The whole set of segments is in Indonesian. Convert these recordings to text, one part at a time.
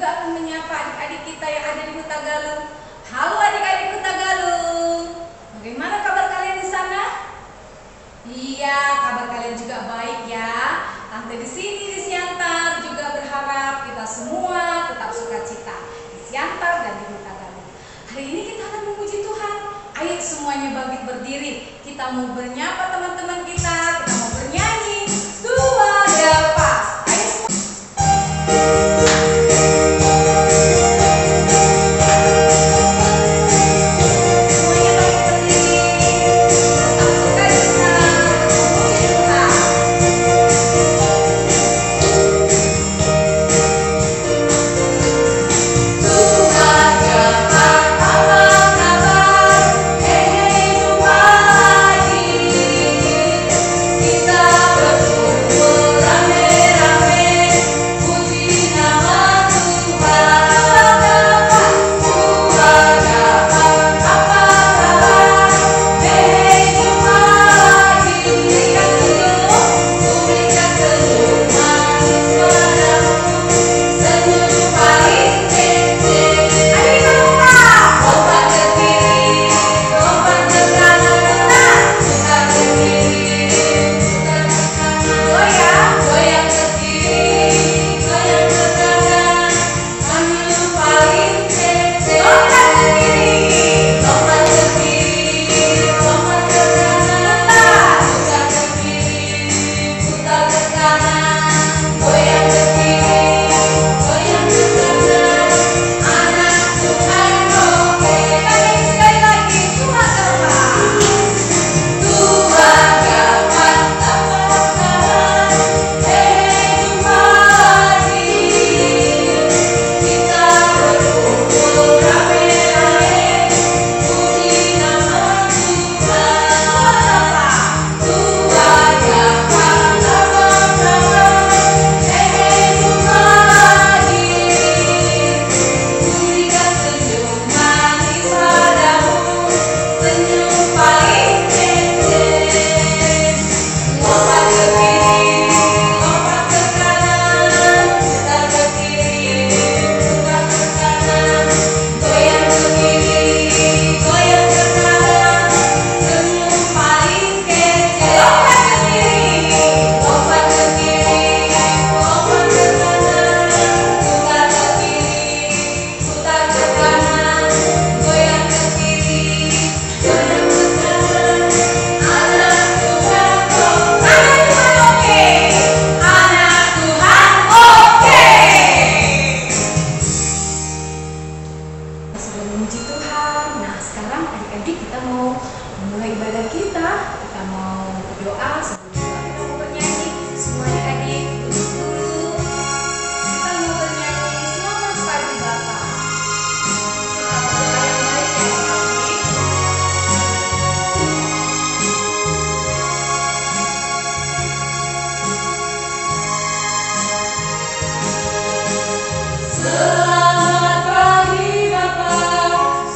juga akan menyapa adik-adik kita yang ada di Huta Galung. Halo adik-adik Huta Galung. Bagaimana kabar kalian di sana? Iya, kabar kalian juga baik ya. Tante di sini di Siantar juga berharap kita semua tetap sukacita di Siantar dan di Huta Galung. Hari ini kita akan memuji Tuhan. Ayo semuanya bangkit berdiri. Kita mau menyapa teman-teman kita mau bernyanyi. Dua pas. Ayo.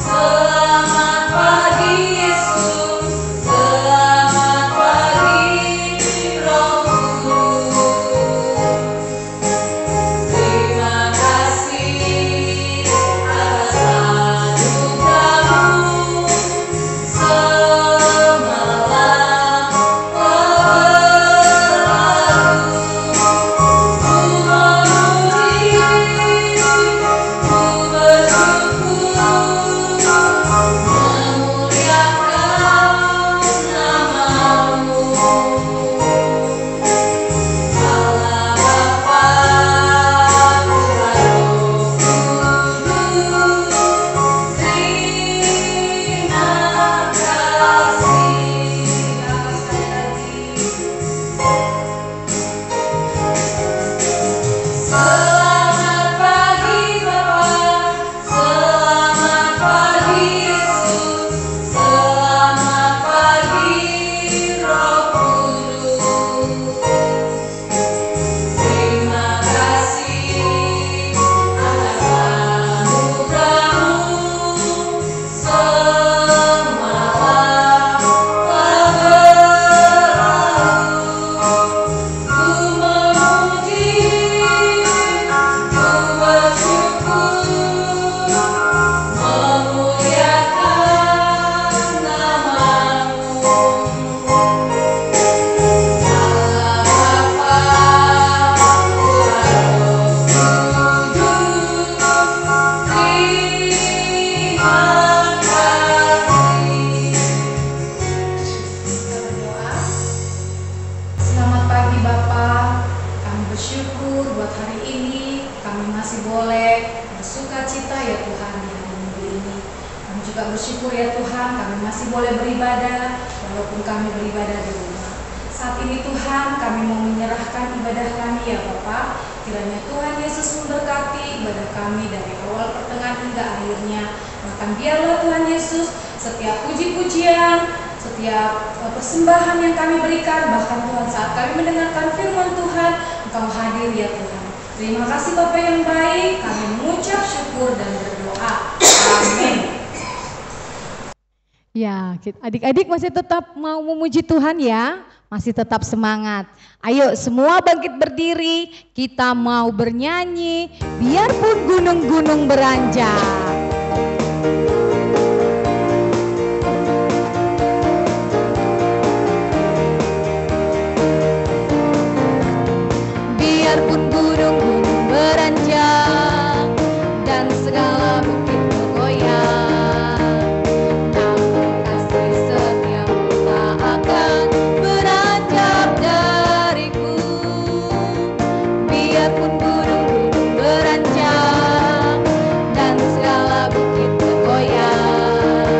Selamat pagi Yesus, selamat pagi. syukur ya Tuhan, kami masih boleh beribadah walaupun kami beribadah di rumah. Saat ini Tuhan, kami mau menyerahkan ibadah kami ya Bapak. Kiranya Tuhan Yesus memberkati ibadah kami dari awal pertengahan hingga akhirnya. Bahkan biarlah Tuhan Yesus setiap puji-pujian, setiap persembahan yang kami berikan, bahkan Tuhan saat kami mendengarkan firman Tuhan, Engkau hadir ya Tuhan. Terima kasih Bapak yang baik, kami mengucap syukur dan berdoa. Amin. Ya, adik-adik masih tetap mau memuji Tuhan ya, masih tetap semangat. Ayo semua bangkit berdiri, kita mau bernyanyi, biarpun gunung-gunung beranjak. Biarpun gunung-gunung beranjak dan segala bukit bergoyang, namun kasih setiamu tak akan beranjak dariku. Biarpun gunung-gunung beranjak dan segala bukit bergoyang,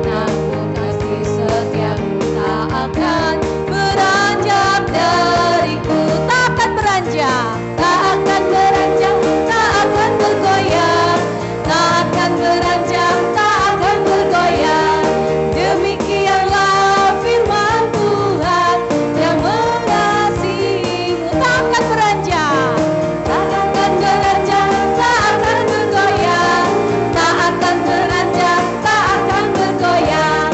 namun kasih setiamu tak akan beranjak dariku. Tak akan beranjak, tak akan beranjak, tak akan bergoyang, tak akan beranjak, tak akan bergoyang. Demikianlah firman Tuhan yang mengasihimu. Tak akan beranjak, tak akan beranjak, tak akan bergoyang, tak akan beranjak, tak akan bergoyang.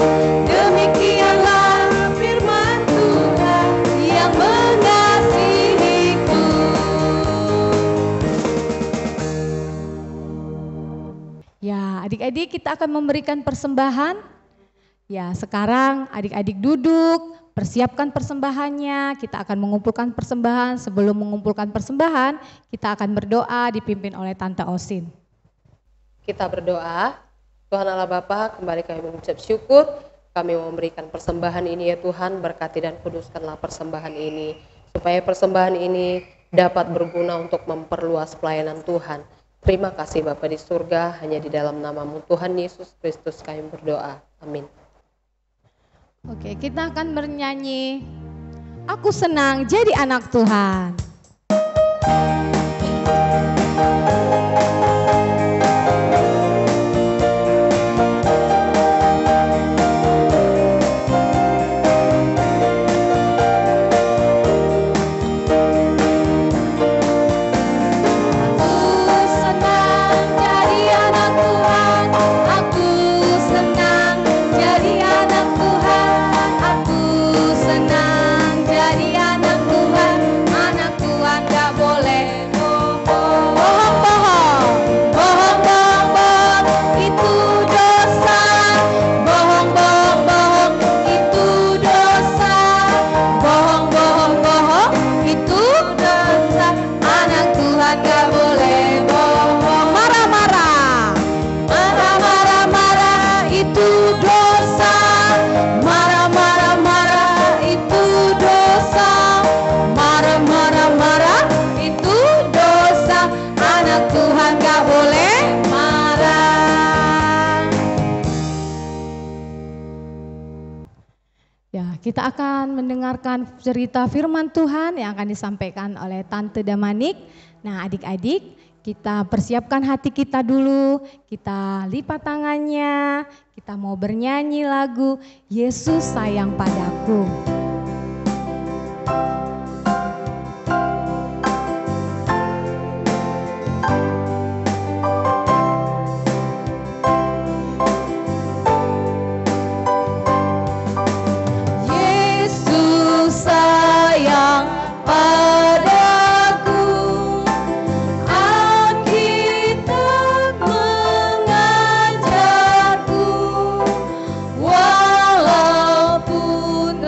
Demikianlah firman Tuhan yang mengasihiku. Ya, adik-adik kita akan memberikan persembahan. Ya, sekarang adik-adik duduk, persiapkan persembahannya. Kita akan mengumpulkan persembahan. Sebelum mengumpulkan persembahan, kita akan berdoa dipimpin oleh Tante Osin. Kita berdoa. Tuhan Allah Bapa, kembali kami mengucap syukur. Kami mau memberikan persembahan ini ya Tuhan, berkati dan kuduskanlah persembahan ini, supaya persembahan ini dapat berguna untuk memperluas pelayanan Tuhan. Terima kasih Bapa di surga, hanya di dalam nama-Mu Tuhan Yesus Kristus kami berdoa. Amin. Oke, kita akan bernyanyi, Aku senang jadi anak Tuhan. Kita akan mendengarkan cerita firman Tuhan yang akan disampaikan oleh Tante Damanik. Nah adik-adik, kita persiapkan hati kita dulu, kita lipat tangannya, kita mau bernyanyi lagu Yesus Sayang Padaku. Walaupun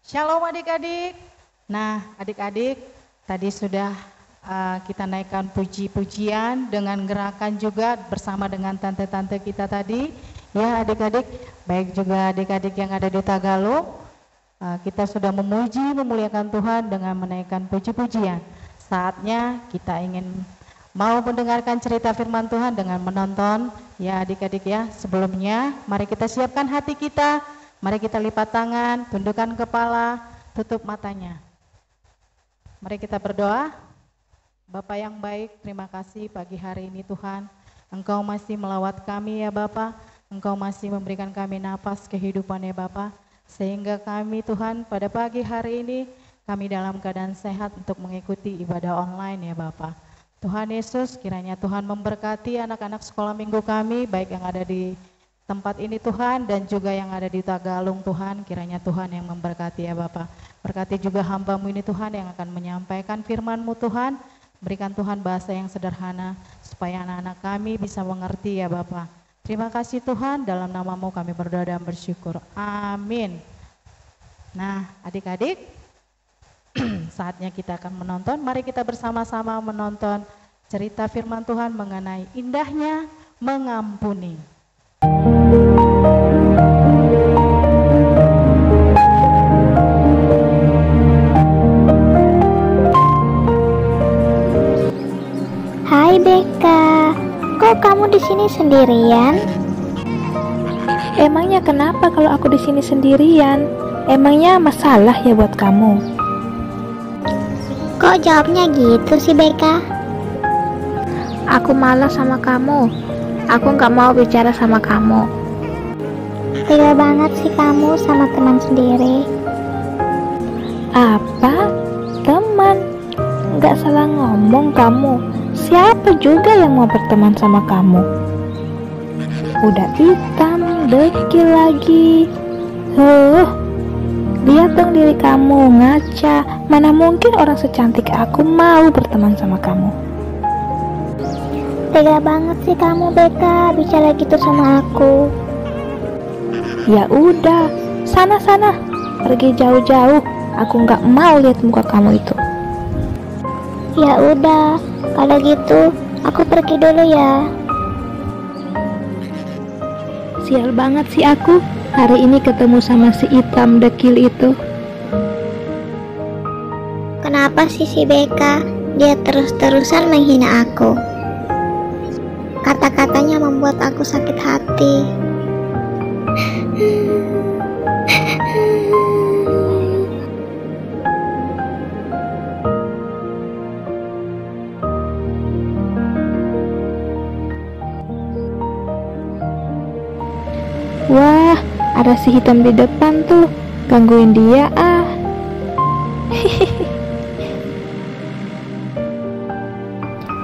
Shalom adik-adik. Nah adik-adik, tadi sudah kita naikkan puji-pujian dengan gerakan juga bersama dengan tante-tante kita tadi. Ya adik-adik, baik juga adik-adik yang ada di Tagalog. Kita sudah memuji, memuliakan Tuhan dengan menaikkan puji-pujian. Saatnya kita ingin mau mendengarkan cerita firman Tuhan dengan menonton. Ya adik-adik ya, sebelumnya mari kita siapkan hati kita. Mari kita lipat tangan, tundukkan kepala, tutup matanya. Mari kita berdoa. Bapa yang baik, terima kasih pagi hari ini Tuhan. Engkau masih melawat kami ya Bapa. Engkau masih memberikan kami napas kehidupan ya Bapa. Sehingga kami Tuhan pada pagi hari ini kami dalam keadaan sehat untuk mengikuti ibadah online ya Bapa. Tuhan Yesus, kiranya Tuhan memberkati anak-anak sekolah minggu kami, baik yang ada di tempat ini Tuhan dan juga yang ada di Tagalung Tuhan, kiranya Tuhan yang memberkati ya Bapa. Berkati juga hamba-Mu ini Tuhan yang akan menyampaikan firman-Mu Tuhan. Berikan Tuhan bahasa yang sederhana supaya anak-anak kami bisa mengerti ya Bapa. Terima kasih Tuhan, dalam nama-Mu kami berdoa dan bersyukur. Amin. Nah adik-adik, saatnya kita akan menonton. Mari kita bersama-sama menonton cerita firman Tuhan mengenai indahnya mengampuni. Hai Beka, kok kamu di sini sendirian? Emangnya kenapa kalau aku di sini sendirian? Emangnya masalah ya buat kamu? Kok jawabnya gitu sih Beka? Aku malas sama kamu. Aku nggak mau bicara sama kamu. Tega banget sih kamu sama teman sendiri. Apa? Teman? Nggak salah ngomong kamu. Siapa juga yang mau berteman sama kamu? Udah hitam, dekil lagi. Lihat dong diri kamu, ngaca. Mana mungkin orang secantik aku mau berteman sama kamu. Tega banget sih kamu Beka bicara gitu sama aku. Ya udah, sana-sana, pergi jauh-jauh. Aku nggak mau lihat muka kamu itu. Ya udah, kalau gitu aku pergi dulu ya. Sial banget sih aku hari ini ketemu sama si hitam dekil itu. Kenapa sih si Beka? Dia terus-terusan menghina aku. Kata-katanya membuat aku sakit hati. Wah, ada si hitam di depan tuh. Gangguin dia ah.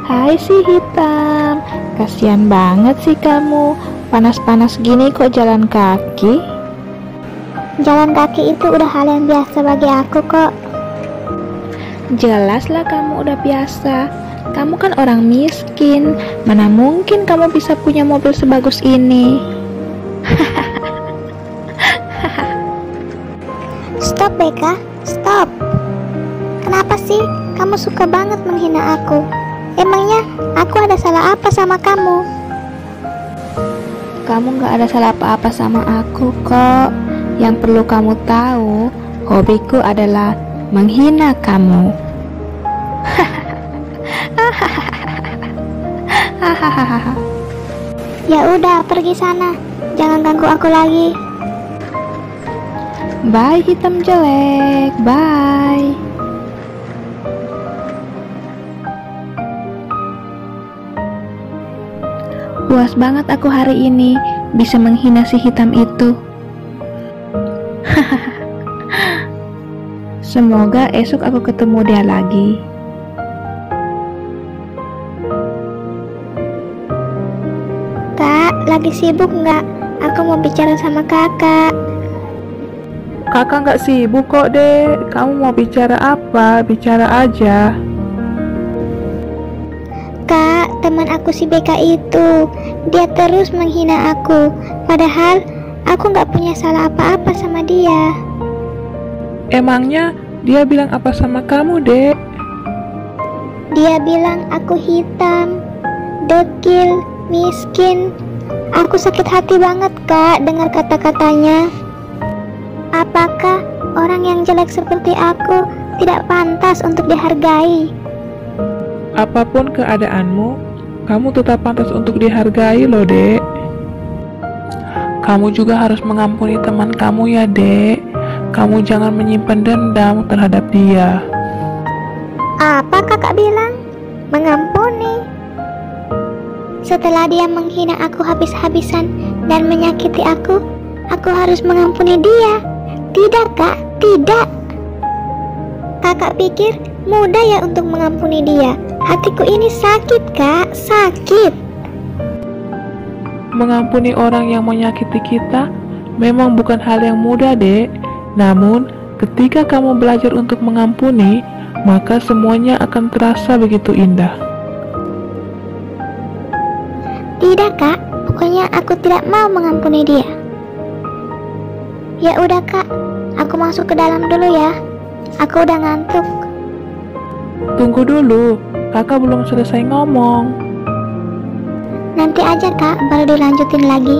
Hai si hitam, kasihan banget sih kamu. Panas-panas gini kok jalan kaki? Jalan kaki itu udah hal yang biasa bagi aku kok. Jelaslah kamu udah biasa. Kamu kan orang miskin. Mana mungkin kamu bisa punya mobil sebagus ini? Stop Beka, stop. Kenapa sih kamu suka banget menghina aku? Emangnya aku ada salah apa sama kamu? Kamu gak ada salah apa-apa sama aku kok. Yang perlu kamu tahu, hobiku adalah menghina kamu. Ya udah, pergi sana. Jangan ganggu aku lagi. Bye hitam jelek, bye. Puas banget aku hari ini bisa menghina si hitam itu. Semoga esok aku ketemu dia lagi. Kak, lagi sibuk nggak? Aku mau bicara sama kakak. Kakak nggak sibuk kok dek. Kamu mau bicara apa? Bicara aja. Kak, teman aku si Beka itu, dia terus menghina aku. Padahal aku nggak punya salah apa-apa sama dia. Emangnya dia bilang apa sama kamu, Dek? Dia bilang aku hitam, dekil, miskin. Aku sakit hati banget, Kak, dengar kata-katanya. Apakah orang yang jelek seperti aku tidak pantas untuk dihargai? Apapun keadaanmu, kamu tetap pantas untuk dihargai loh, Dek. Kamu juga harus mengampuni teman kamu ya, Dek. Kamu jangan menyimpan dendam terhadap dia. Apa kakak bilang? Mengampuni? Setelah dia menghina aku habis-habisan dan menyakiti aku harus mengampuni dia. Tidak, Kak, tidak. Kakak pikir mudah ya untuk mengampuni dia? Hatiku ini sakit, Kak, sakit. Mengampuni orang yang menyakiti kita memang bukan hal yang mudah, Dek. Namun, ketika kamu belajar untuk mengampuni, maka semuanya akan terasa begitu indah. Tidak, Kak, pokoknya aku tidak mau mengampuni dia. Ya udah, Kak, aku masuk ke dalam dulu ya. Aku udah ngantuk. Tunggu dulu, kakak belum selesai ngomong. Nanti aja, Kak, baru dilanjutin lagi.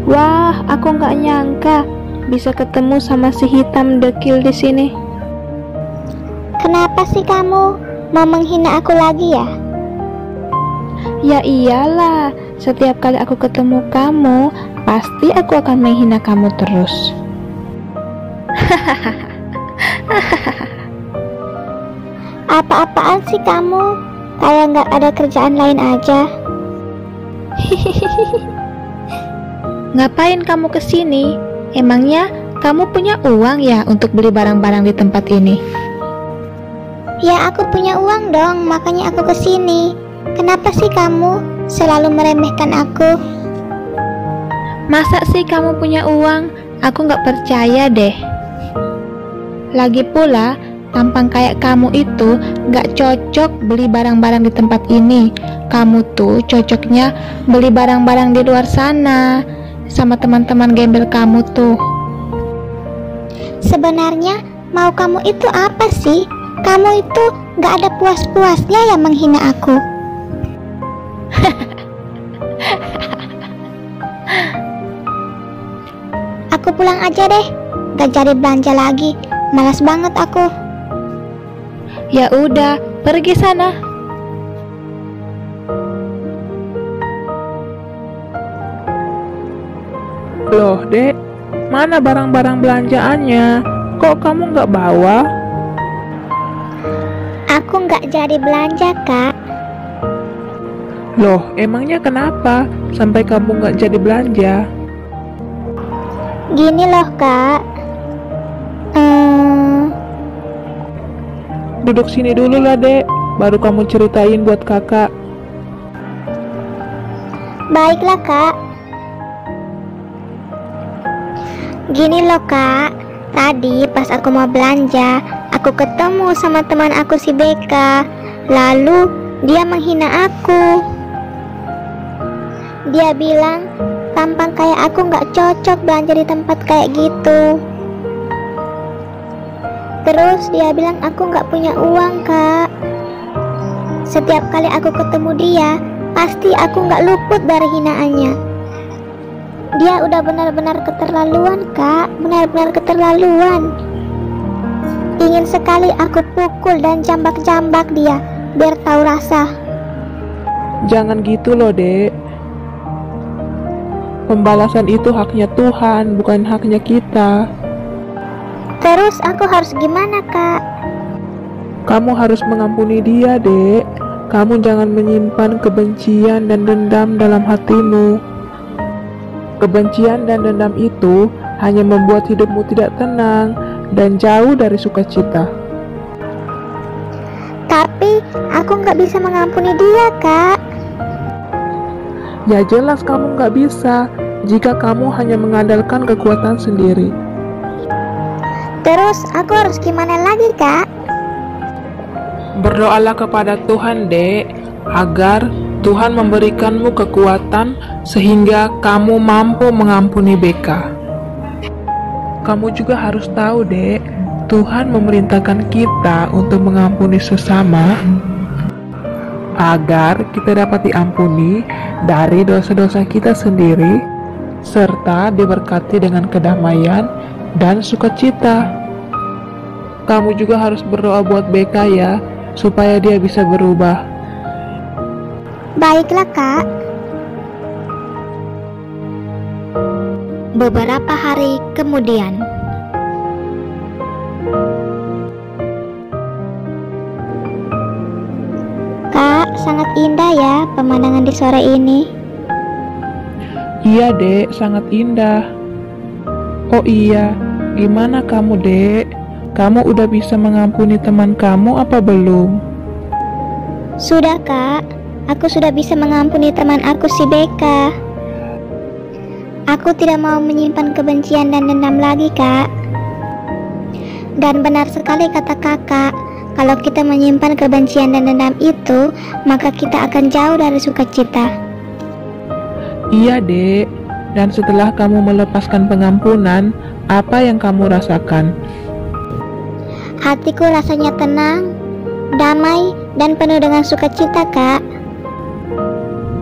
Wah, aku nggak nyangka bisa ketemu sama si hitam dekil di sini. Kenapa sih kamu mau menghina aku lagi ya? Ya iyalah, setiap kali aku ketemu kamu, pasti aku akan menghina kamu terus. Apa-apaan sih kamu? Kayak nggak ada kerjaan lain aja. Ngapain kamu kesini? Emangnya kamu punya uang ya untuk beli barang-barang di tempat ini? Ya aku punya uang dong, makanya aku kesini. Kenapa sih kamu selalu meremehkan aku? Masa sih kamu punya uang? Aku nggak percaya deh. Lagi pula, tampang kayak kamu itu nggak cocok beli barang-barang di tempat ini. Kamu tuh cocoknya beli barang-barang di luar sana sama teman-teman gembel kamu tuh. Sebenarnya mau kamu itu apa sih? Kamu itu nggak ada puas-puasnya ya menghina aku. Aku pulang aja deh, gak cari belanja lagi. Malas banget aku. Ya udah, pergi sana. Loh, Dek, mana barang-barang belanjaannya? Kok kamu nggak bawa? Aku nggak jadi belanja, Kak. Loh, emangnya kenapa sampai kamu nggak jadi belanja? Gini loh, Kak. Duduk sini dulu lah, Dek. Baru kamu ceritain buat kakak. Baiklah, Kak. Gini loh, Kak. Tadi pas aku mau belanja, aku ketemu sama teman aku si Beka. Lalu dia menghina aku. Dia bilang tampang kayak aku nggak cocok belanja di tempat kayak gitu. Terus dia bilang aku nggak punya uang, Kak. Setiap kali aku ketemu dia, pasti aku nggak luput dari hinaannya. Dia udah benar-benar keterlaluan, Kak. Benar-benar keterlaluan. Ingin sekali aku pukul dan jambak-jambak dia, biar tahu rasa. Jangan gitu loh, Dek. Pembalasan itu haknya Tuhan, bukan haknya kita. Terus aku harus gimana, Kak? Kamu harus mengampuni dia, Dek. Kamu jangan menyimpan kebencian dan dendam dalam hatimu. Kebencian dan dendam itu hanya membuat hidupmu tidak tenang dan jauh dari sukacita. Tapi aku nggak bisa mengampuni dia, Kak. Ya jelas kamu nggak bisa jika kamu hanya mengandalkan kekuatan sendiri. Terus aku harus gimana lagi, Kak? Berdoalah kepada Tuhan, Dek, agar Tuhan memberikanmu kekuatan sehingga kamu mampu mengampuni Beka. Kamu juga harus tahu, Dek, Tuhan memerintahkan kita untuk mengampuni sesama agar kita dapat diampuni dari dosa-dosa kita sendiri serta diberkati dengan kedamaian dan sukacita. Kamu juga harus berdoa buat Beka ya, supaya dia bisa berubah. Baiklah, Kak. Beberapa hari kemudian. Kak, sangat indah ya pemandangan di sore ini. Iya, Dek, sangat indah. Oh iya, gimana kamu, Dek? Kamu udah bisa mengampuni teman kamu apa belum? Sudah, Kak. Aku sudah bisa mengampuni teman aku si Beka. Aku tidak mau menyimpan kebencian dan dendam lagi, Kak. Dan benar sekali kata Kakak, kalau kita menyimpan kebencian dan dendam itu, maka kita akan jauh dari sukacita. Iya, Dek. Dan setelah kamu melepaskan pengampunan, apa yang kamu rasakan? Hatiku rasanya tenang, damai, dan penuh dengan sukacita, Kak.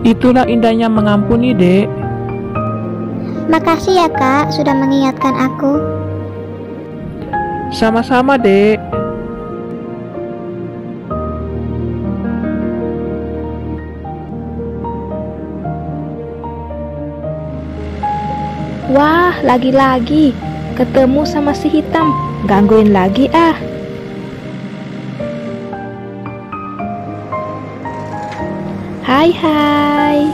Itulah indahnya mengampuni, Dek. Makasih ya, Kak, sudah mengingatkan aku. Sama-sama, Dek. Wah, lagi-lagi ketemu sama si hitam. Gangguin lagi ah. Hai,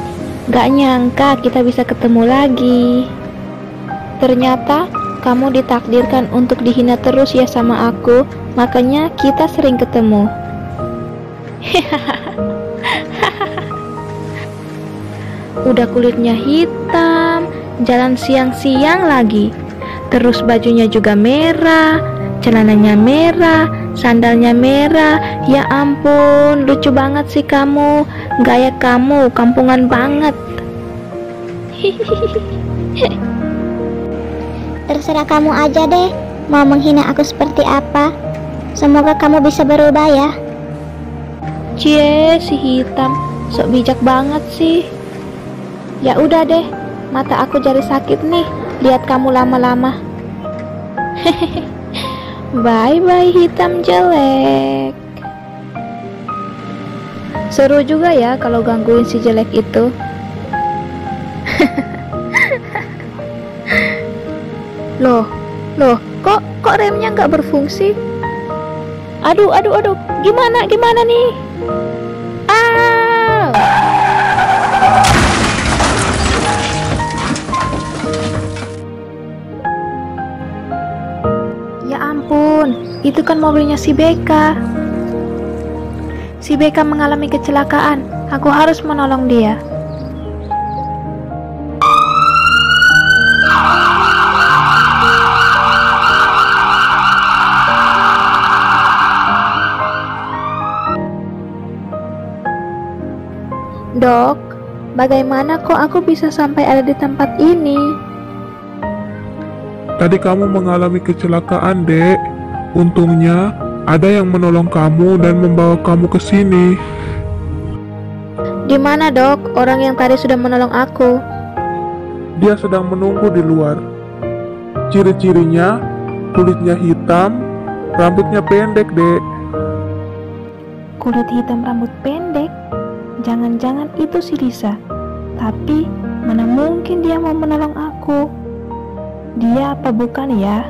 gak nyangka kita bisa ketemu lagi. Ternyata kamu ditakdirkan untuk dihina terus ya sama aku, makanya kita sering ketemu. Udah kulitnya hitam, jalan siang-siang lagi, terus bajunya juga merah, celananya merah, sandalnya merah. Ya ampun, lucu banget sih kamu. Gaya kamu kampungan banget. Terserah kamu aja deh, mau menghina aku seperti apa. Semoga kamu bisa berubah ya. Cie, si hitam, sok bijak banget sih. Ya udah deh, mata aku jadi sakit nih, lihat kamu lama-lama. Bye-bye hitam jelek. Seru juga ya kalau gangguin si jelek itu. Loh, kok remnya nggak berfungsi? Aduh, gimana nih? Ah! Ya ampun, itu kan mobilnya si Beka. Si Beka mengalami kecelakaan. Aku harus menolong dia. Dok, bagaimana kok aku bisa sampai ada di tempat ini? Tadi kamu mengalami kecelakaan, Dek. Untungnya ada yang menolong kamu dan membawa kamu ke sini. Di mana, Dok? Orang yang tadi sudah menolong aku. Dia sedang menunggu di luar. Ciri-cirinya, kulitnya hitam, rambutnya pendek, Dek. Kulit hitam rambut pendek? Jangan-jangan itu si Lisa. Tapi mana mungkin dia mau menolong aku? Dia apa bukan ya?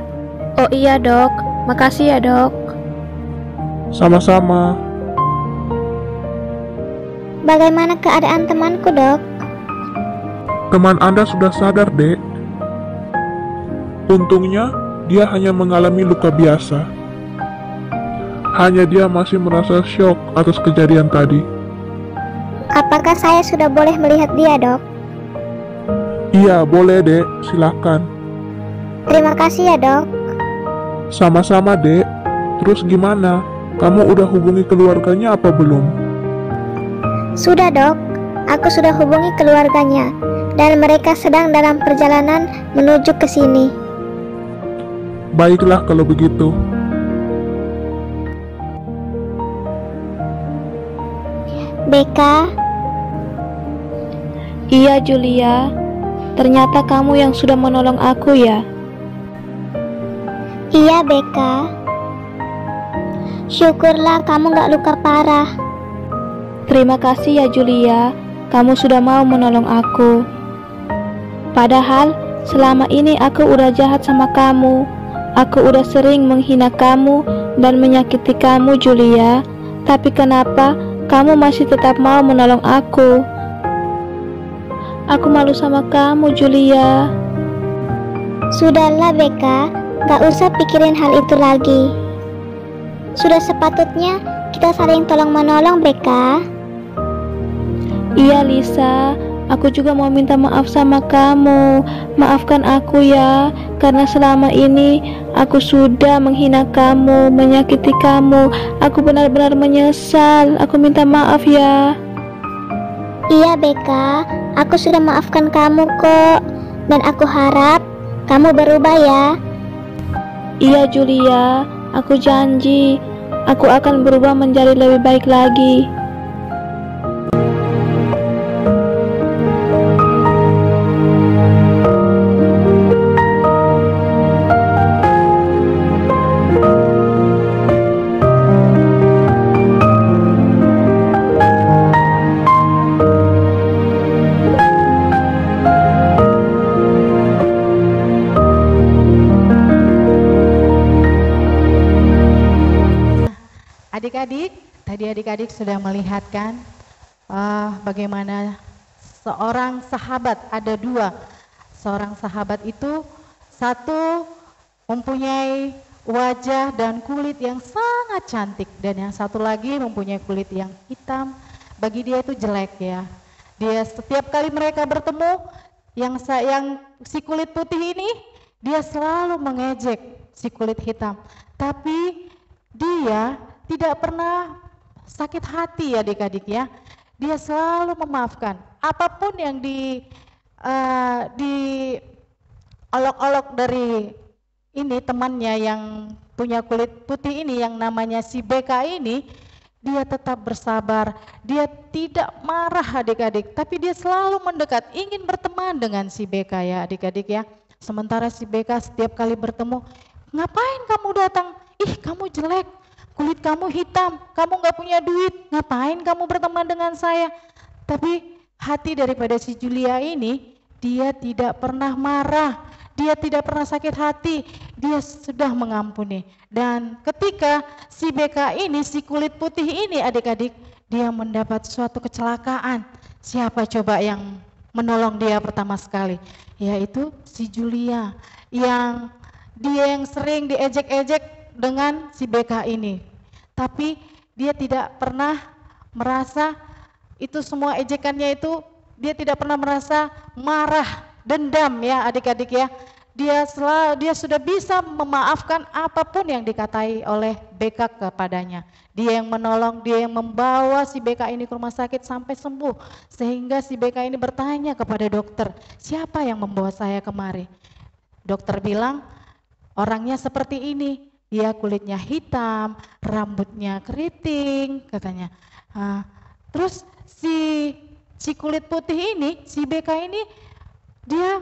Oh iya, Dok. Makasih ya, Dok. Sama-sama. Bagaimana keadaan temanku, Dok? Teman Anda sudah sadar, Dek. Untungnya, dia hanya mengalami luka biasa. Hanya dia masih merasa syok atas kejadian tadi. Apakah saya sudah boleh melihat dia, Dok? Iya, boleh, Dek. Silakan. Terima kasih ya, Dok. Sama-sama, Dek. Terus gimana? Kamu udah hubungi keluarganya apa belum? Sudah, Dok. Aku sudah hubungi keluarganya dan mereka sedang dalam perjalanan menuju ke sini. Baiklah kalau begitu. Beka, Iya Julia, ternyata kamu yang sudah menolong aku ya. iya Beka. Syukurlah kamu gak luka parah. Terima kasih ya Julia, kamu sudah mau menolong aku. Padahal selama ini aku udah jahat sama kamu. Aku udah sering menghina kamu dan menyakiti kamu Julia. Tapi kenapa kamu masih tetap mau menolong aku? Aku malu sama kamu Julia. Sudahlah Beka, gak usah pikirin hal itu lagi. Sudah sepatutnya kita saling tolong menolong Beka. Iya Lisa, aku juga mau minta maaf sama kamu. Maafkan aku ya, karena selama ini aku sudah menghina kamu, menyakiti kamu. Aku benar-benar menyesal. Aku minta maaf ya. Iya Beka, aku sudah maafkan kamu kok. Dan aku harap kamu berubah ya. Iya Julia, aku janji aku akan berubah menjadi lebih baik lagi. Adik-adik, tadi adik-adik sudah melihat kan bagaimana seorang sahabat, ada dua. Seorang sahabat itu satu mempunyai wajah dan kulit yang sangat cantik, dan yang satu lagi mempunyai kulit yang hitam. Bagi dia itu jelek ya. Dia setiap kali mereka bertemu, yang si kulit putih ini, dia selalu mengejek si kulit hitam. Tapi dia tidak pernah sakit hati ya adik-adik ya. Dia selalu memaafkan. Apapun yang olok-olok dari ini temannya yang punya kulit putih ini, yang namanya si Beka ini, dia tetap bersabar. Dia tidak marah adik-adik, tapi dia selalu mendekat, ingin berteman dengan si Beka ya adik-adik ya. Sementara si Beka setiap kali bertemu, ngapain kamu datang? Ih, kamu jelek, kulit kamu hitam, kamu gak punya duit, ngapain kamu berteman dengan saya? Tapi hati daripada si Julia ini, dia tidak pernah marah, dia tidak pernah sakit hati, dia sudah mengampuni. Dan ketika si Beka ini, si kulit putih ini adik-adik, dia mendapat suatu kecelakaan. Siapa coba yang menolong dia pertama sekali? Yaitu si Julia, yang sering diejek-ejek dengan si Beka ini. Tapi dia tidak pernah merasa itu semua ejekannya itu, dia tidak pernah merasa marah, dendam ya adik-adik ya. Dia sudah bisa memaafkan apapun yang dikatai oleh Beka kepadanya. Dia yang menolong, dia yang membawa si Beka ini ke rumah sakit sampai sembuh. Sehingga si Beka ini bertanya kepada dokter, siapa yang membawa saya kemari? Dokter bilang, orangnya seperti ini. Dia kulitnya hitam, rambutnya keriting, katanya. Terus si kulit putih ini, si Beka ini, dia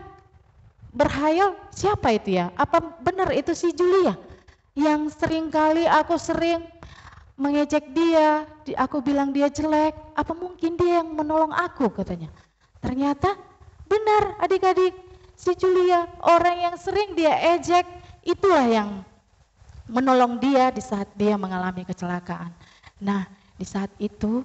berhayal, siapa itu ya? Apa benar itu si Julia? Yang sering kali aku sering mengejek dia, aku bilang dia jelek, apa mungkin dia yang menolong aku, katanya. Ternyata benar adik-adik, si Julia, orang yang sering dia ejek, itulah yang menolong dia di saat dia mengalami kecelakaan. Nah, di saat itu,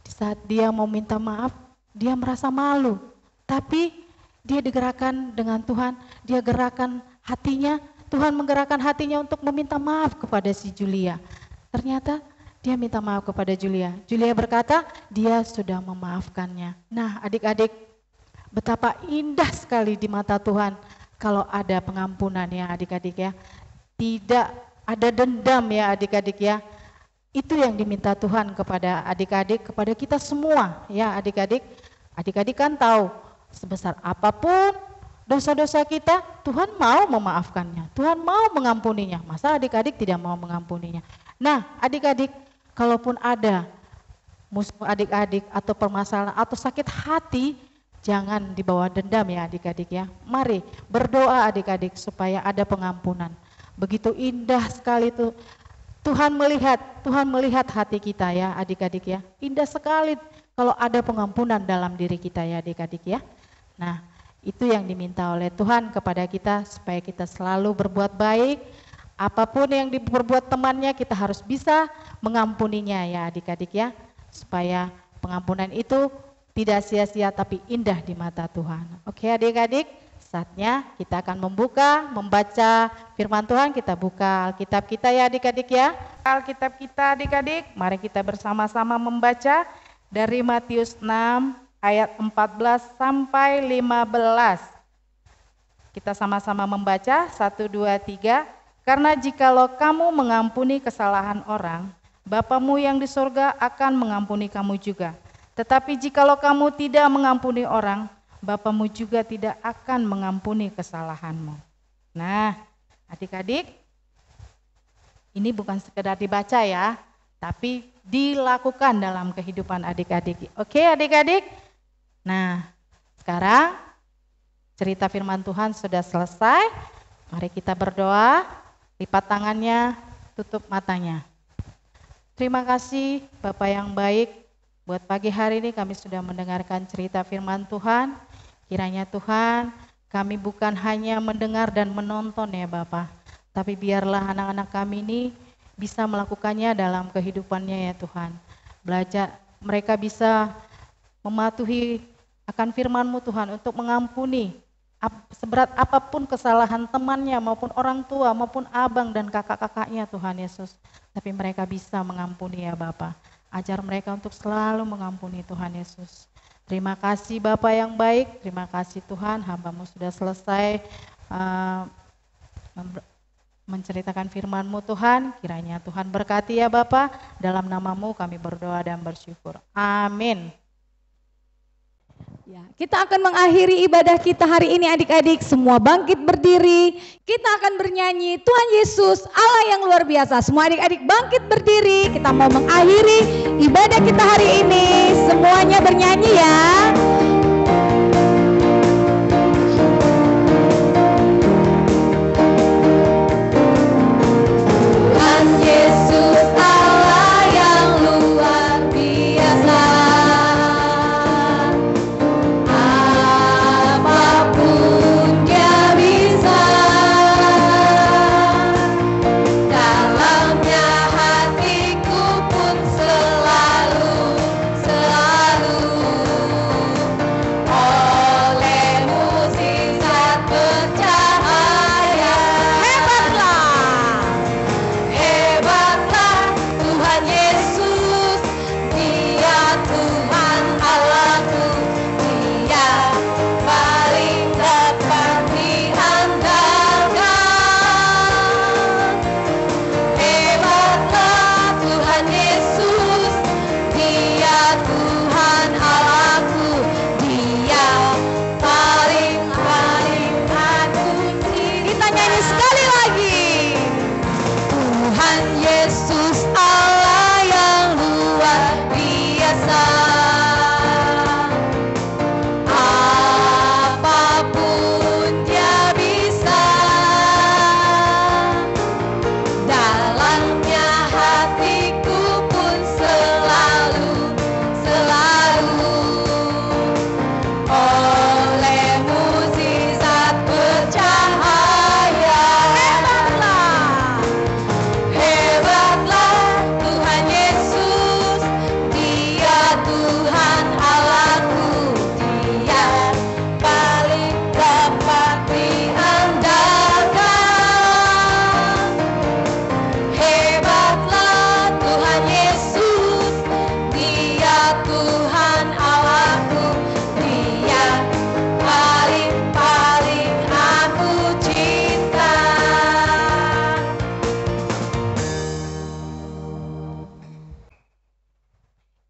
di saat dia mau minta maaf, dia merasa malu. Tapi dia digerakkan dengan Tuhan, dia gerakkan hatinya, Tuhan menggerakkan hatinya untuk meminta maaf kepada si Julia. Ternyata dia minta maaf kepada Julia. Julia berkata, dia sudah memaafkannya. Nah, adik-adik, betapa indah sekali di mata Tuhan kalau ada pengampunan ya adik-adik ya. Tidak ada dendam ya adik-adik ya. Itu yang diminta Tuhan kepada adik-adik, kepada kita semua ya adik-adik. Adik-adik kan tahu sebesar apapun dosa-dosa kita, Tuhan mau memaafkannya, Tuhan mau mengampuninya. Masa adik-adik tidak mau mengampuninya? Nah, adik-adik, kalaupun ada musuh adik-adik atau permasalahan atau sakit hati, jangan dibawa dendam ya adik-adik ya. Mari berdoa adik-adik supaya ada pengampunan. Begitu indah sekali tuh Tuhan melihat hati kita ya adik-adik ya. Indah sekali kalau ada pengampunan dalam diri kita ya adik-adik ya. Nah, itu yang diminta oleh Tuhan kepada kita supaya kita selalu berbuat baik. Apapun yang diperbuat temannya kita harus bisa mengampuninya ya adik-adik ya. Supaya pengampunan itu tidak sia-sia tapi indah di mata Tuhan. Oke adik-adik, saatnya kita akan membaca firman Tuhan. Kita buka Alkitab kita ya adik-adik ya. Alkitab kita adik-adik, mari kita bersama-sama membaca dari Matius 6 ayat 14 sampai 15. Kita sama-sama membaca 1, 2, 3. Karena jikalau kamu mengampuni kesalahan orang, Bapamu yang di surga akan mengampuni kamu juga. Tetapi jikalau kamu tidak mengampuni orang, Bapamu juga tidak akan mengampuni kesalahanmu. Nah, adik-adik, ini bukan sekedar dibaca ya, tapi dilakukan dalam kehidupan adik-adik. Oke adik-adik? Nah, sekarang cerita firman Tuhan sudah selesai. Mari kita berdoa, lipat tangannya, tutup matanya. Terima kasih Bapak yang baik, buat pagi hari ini kami sudah mendengarkan cerita firman Tuhan. Kiranya Tuhan, kami bukan hanya mendengar dan menonton ya Bapak, tapi biarlah anak-anak kami ini bisa melakukannya dalam kehidupannya ya Tuhan. Belajar, mereka bisa mematuhi akan firman-Mu Tuhan untuk mengampuni seberat apapun kesalahan temannya maupun orang tua maupun abang dan kakak-kakaknya Tuhan Yesus. Tapi mereka bisa mengampuni ya Bapa. Ajar mereka untuk selalu mengampuni Tuhan Yesus. Terima kasih Bapa yang baik, terima kasih Tuhan, hamba-Mu sudah selesai menceritakan firman-Mu Tuhan. Kiranya Tuhan berkati ya Bapa. Dalam nama-Mu kami berdoa dan bersyukur. Amin. Ya, kita akan mengakhiri ibadah kita hari ini adik-adik, semua bangkit berdiri. Kita akan bernyanyi Tuhan Yesus Allah yang luar biasa. Semua adik-adik bangkit berdiri, kita mau mengakhiri ibadah kita hari ini. Semuanya bernyanyi ya. Tuhan Yesus Allah yang luar biasa.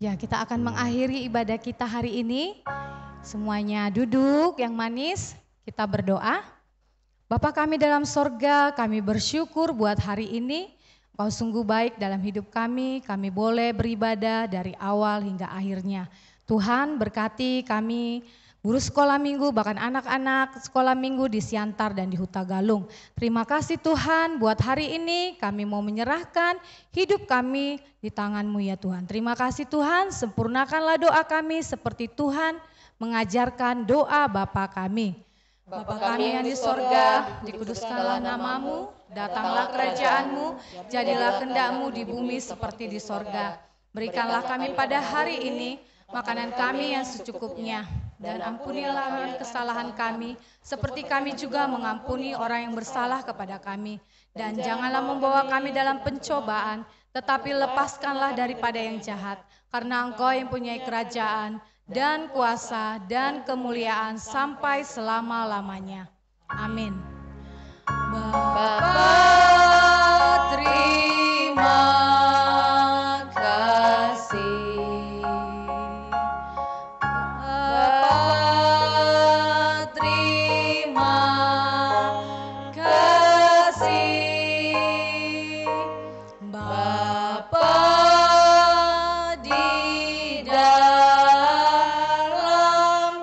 Ya, kita akan mengakhiri ibadah kita hari ini. Semuanya duduk yang manis, kita berdoa. Bapa kami dalam sorga, kami bersyukur buat hari ini. Kau sungguh baik dalam hidup kami boleh beribadah dari awal hingga akhirnya. Tuhan berkati kami, guru sekolah minggu, bahkan anak-anak sekolah minggu di Siantar dan di Huta Galung. Terima kasih Tuhan buat hari ini kami mau menyerahkan hidup kami di tangan-Mu ya Tuhan. Terima kasih Tuhan, sempurnakanlah doa kami seperti Tuhan mengajarkan doa Bapa kami. Bapa kami yang di sorga, dikuduskanlah nama-Mu, datanglah kerajaan-Mu, jadilah kehendak-Mu di bumi seperti di sorga. Berikanlah kami pada hari ini makanan kami yang secukupnya, dan ampunilah kesalahan kami, seperti kami juga mengampuni orang yang bersalah kepada kami. Dan janganlah membawa kami dalam pencobaan, tetapi lepaskanlah daripada yang jahat, karena Engkau yang punya kerajaan, dan kuasa, dan kemuliaan sampai selama-lamanya. Amin. Bapa, terima kasih. Bapa, terima kasih. Bapa di dalam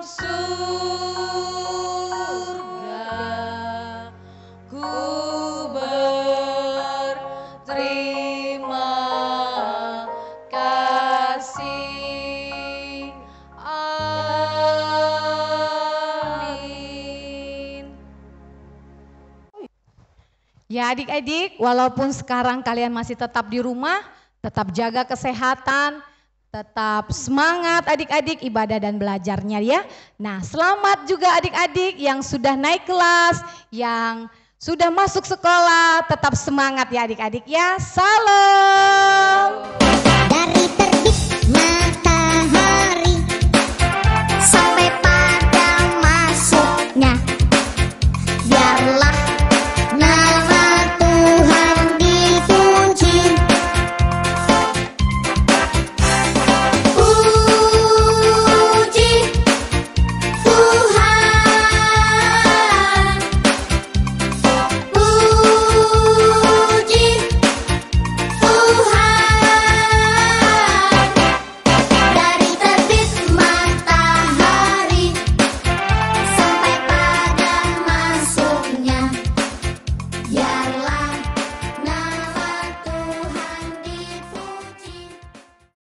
surga, ku berterima kasih. Amin. Ya adik-adik, walaupun sekarang kalian masih tetap di rumah, tetap jaga kesehatan, tetap semangat adik-adik ibadah dan belajarnya ya. Nah, selamat juga adik-adik yang sudah naik kelas, yang sudah masuk sekolah, tetap semangat ya adik-adik ya. Salam. Dari terbit matahari sampai pada masuknya, biarlah